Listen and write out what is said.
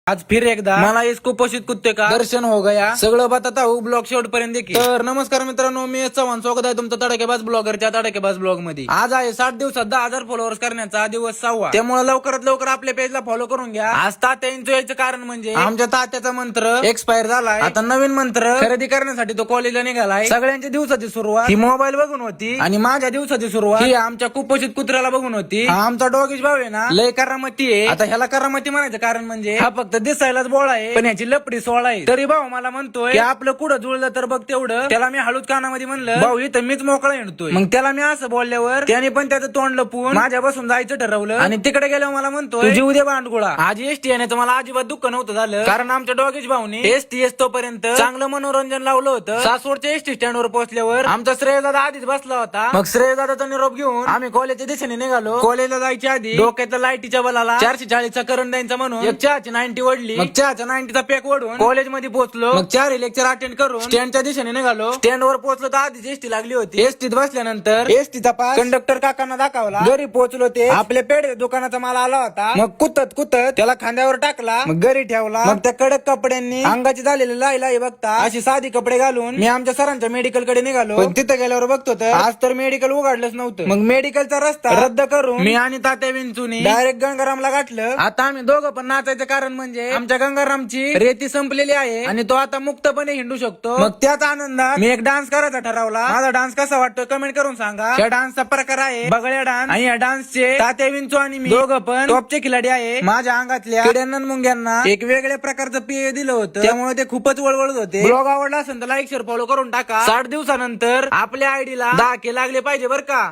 आज फिर एकदा मला इसको पोषित कुत्ते का दर्शन हो गया, सगळं बताता हूँ ब्लॉग शेवट पर्यंत देखील। तर नमस्कार मित्रांनो, मी चव्हाण, स्वागत आहे तुमचं तडकेबाज ब्लॉगरच्या तडकेबाज ब्लॉग मध्ये। आज आहे 60 दिवसात 10,000 फॉलोअर्स करण्याचा दिवस 6वा, त्यामुळे लवकरात लवकर आपल्या पेजला फॉलो करून घ्या। आज तात्यांचं यायचं कारण म्हणजे आमच्या तात्याचा मंत्र एक्सपायर झालाय, आता नवीन मंत्र खरेदी करण्यासाठी तो कॉलेजला निघालाय। सगळ्यांच्या दिवसाची सुरुवात ही मोबाईल बघून होती आणि माझ्या दिवसाची सुरुवात ही आमच्या कुपोषित कुत्र्याला बघून होती। हा आमचा डॉगीश भाऊ आहे ना, लय करामती आहे। आता ह्याला करामती म्हणायचं कारण म्हणजे हा फक्त दिसायलाच बोळा आहे, पण याची लपडी सोळा आहे। तरी भाऊ मला म्हणतोय की आपलं कुठं जुळलं तर बघ तेवढं। त्याला मी हळूच कानामध्ये म्हणलं, भाऊ इथं मीच मोकळा हिंडतोय। मग त्याला मी असं बोलल्यावर त्याने पण त्याचं तोंड लपून माझ्या बसून जायचं ठरवलं आणि तिकडे गेल्यावर मला म्हणतोय जीव दे बांडगुळा। आज एसटी येण्याचं मला अजिबात दुःख नव्हतं झालं, कारण आमच्या डॉगेश भाऊने एसटी तोपर्यंत चांगलं मनोरंजन लावलं होतं। सासवडच्या एसटी स्टँडवर पोहोचल्यावर आमचा श्रेयदादा आधीच बसला होता। मग श्रेयदादाचा निरोप घेऊन आम्ही कॉलेजच्या दिशेने निघालो। कॉलेजला जायच्या आधी डोक्यातल्या लाईटीच्या बलाला 440चा करंट द्यायचा म्हणून एक चहाची 90 वडली। मग चहाच्या 90चा पॅक ओढून कॉलेज मध्ये पोहोचलो। मग 4 लेक्चर अटेंड करून स्टँडच्या दिशेने निघालो। स्टँडवर पोहोचलो तर आधीच एसटी लागली होती। एसटीत बसल्यानंतर एसटीचा पास कंडक्टर काकांना दाखवला। घरी पोहोचलो ते आपल्या पेढे दुकानाचा माल आला होता। मग कुतत त्याला खांद्यावर टाकला, मग घरी ठेवला। मग त्या कडक कपड्यांनी अंगाची झालेली लाई बघता अशी साधी कपडे घालून मी आमच्या सरांच्या मेडिकल कडे निघालो। पण तिथे गेल्यावर बघतो तर आज तर मेडिकल उघडलंच नव्हतं। मग मेडिकलचा रस्ता रद्द करून मी आणि तात्या विंचूनी डायरेक्ट गंगारामला गाठलं। आता आम्ही दोघं पण नाचायचं कारण म्हणजे आमच्या गंगारामची रेती संपलेली आहे आणि तो आता मुक्तपणे हिंडू शकतो। मग त्याच आनंदात मी एक डान्स करायचा ठरवला। माझा डान्स कसा वाटतो कमेंट करून सांगा। या डान्सचा प्रकार आहे बगड्या डान्स आणि या डान्सचे तात्या विंचू आणि मी दोघं पण टॉपचे खिलाडी आहे। माझ्या अंगातल्या किड्यांना मुंग्यांना एक वेगळ्या प्रकारचं पेय दिलं होतं, त्यामुळे ते खूपच वळवळत होते। ब्लॉग आवडला असेल तर लाईक शेअर फॉलो करून टाका। 60 दिवसानंतर आपल्या आयडीला 10K लागले पाहिजे बरं का।